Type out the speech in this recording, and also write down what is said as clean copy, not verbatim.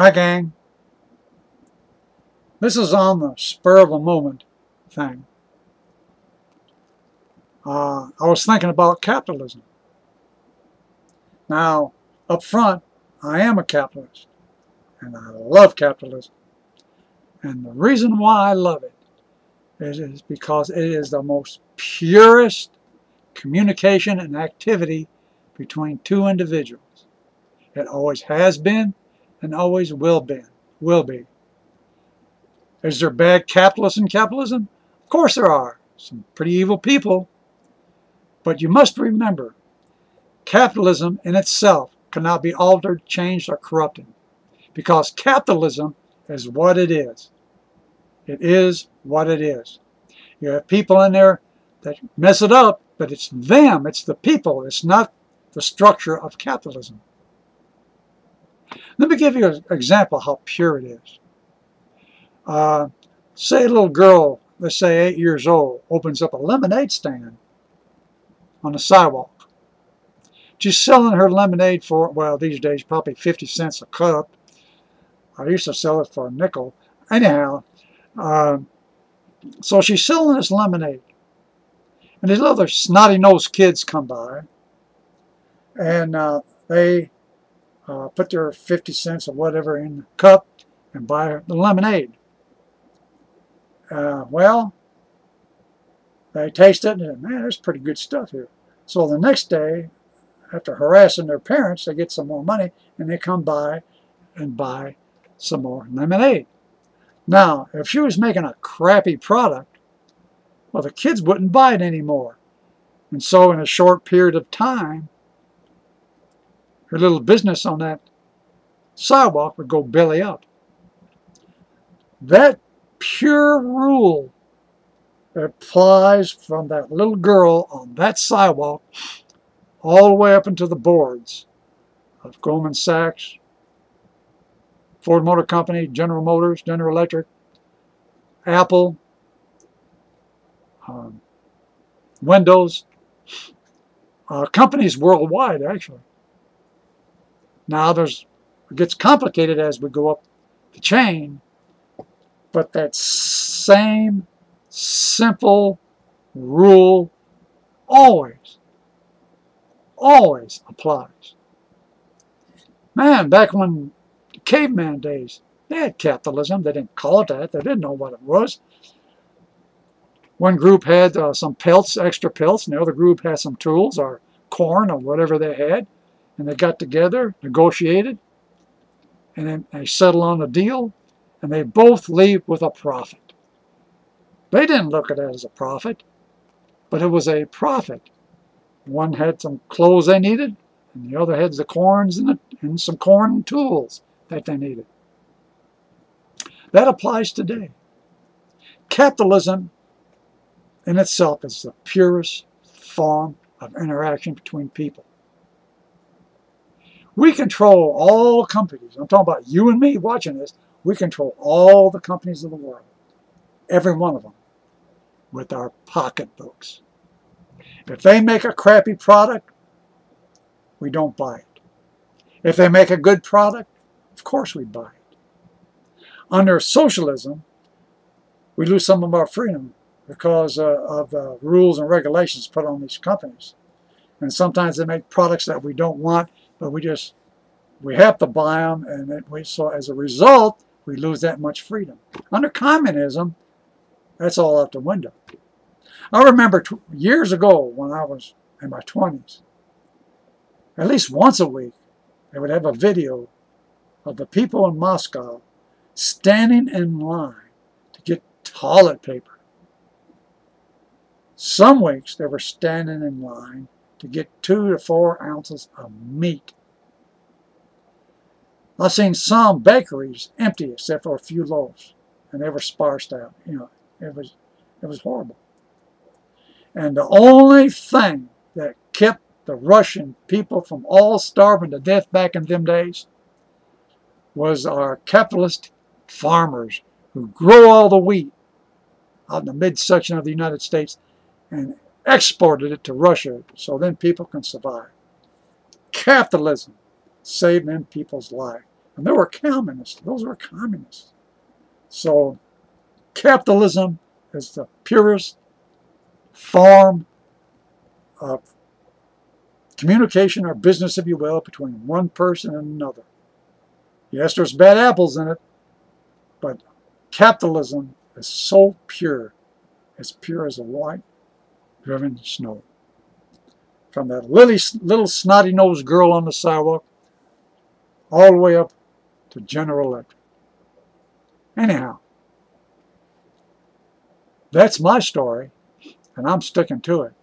Hi, gang. This is on the spur of a moment thing. I was thinking about capitalism. Now, up front, I am a capitalist, and I love capitalism. And the reason why I love it is because it is the most purest communication and activity between two individuals. It always has been and always will be. Is there bad capitalists in capitalism? Of course there are. Some pretty evil people. But you must remember, capitalism in itself cannot be altered, changed, or corrupted. Because capitalism is what it is. It is what it is. You have people in there that mess it up, but it's them, it's the people, it's not the structure of capitalism. Let me give you an example of how pure it is. Say a little girl, let's say 8 years old, opens up a lemonade stand on the sidewalk. She's selling her lemonade for, well, these days probably 50 cents a cup. I used to sell it for a nickel. Anyhow, so she's selling this lemonade. And these other snotty-nosed kids come by, and they put their 50 cents or whatever in the cup and buy the lemonade. Well, they taste it and, man, there's pretty good stuff here. So the next day, after harassing their parents, they get some more money and they come by and buy some more lemonade. Now, if she was making a crappy product, well, the kids wouldn't buy it anymore. And so in a short period of time, her little business on that sidewalk would go belly up. That pure rule applies from that little girl on that sidewalk all the way up into the boards of Goldman Sachs, Ford Motor Company, General Motors, General Electric, Apple, Windows, companies worldwide, actually. Now, it gets complicated as we go up the chain, but that same simple rule always applies. Man, back when the caveman days, they had capitalism. They didn't call it that. They didn't know what it was. One group had some pelts, extra pelts, and the other group had some tools or corn or whatever they had. And they got together, negotiated, and then they settled on a deal, and they both leave with a profit. They didn't look at it as a profit, but it was a profit. One had some clothes they needed, and the other had the corns and some corn tools that they needed. That applies today. Capitalism in itself is the purest form of interaction between people. We control all companies. I'm talking about you and me watching this. We control all the companies of the world, every one of them, with our pocketbooks. If they make a crappy product, we don't buy it. If they make a good product, of course we buy it. Under socialism, we lose some of our freedom because of the rules and regulations put on these companies. And sometimes they make products that we don't want, but we have to buy them, and so as a result, we lose that much freedom. Under communism, that's all out the window. I remember years ago when I was in my 20s, at least once a week, they would have a video of the people in Moscow standing in line to get toilet paper. Some weeks they were standing in line to get 2 to 4 ounces of meat. I've seen some bakeries empty except for a few loaves, and they were sparsed out. You know, it was horrible. And the only thing that kept the Russian people from all starving to death back in them days was our capitalist farmers who grow all the wheat out in the midsection of the United States and exported it to Russia so then people can survive. Capitalism saved them people's life. And they were communists. Those were communists. So capitalism is the purest form of communication or business, if you will, between one person and another. Yes, there's bad apples in it, but capitalism is so pure, as pure as a white driven snow. From that little snotty-nosed girl on the sidewalk all the way up to General Electric. Anyhow, that's my story, and I'm sticking to it.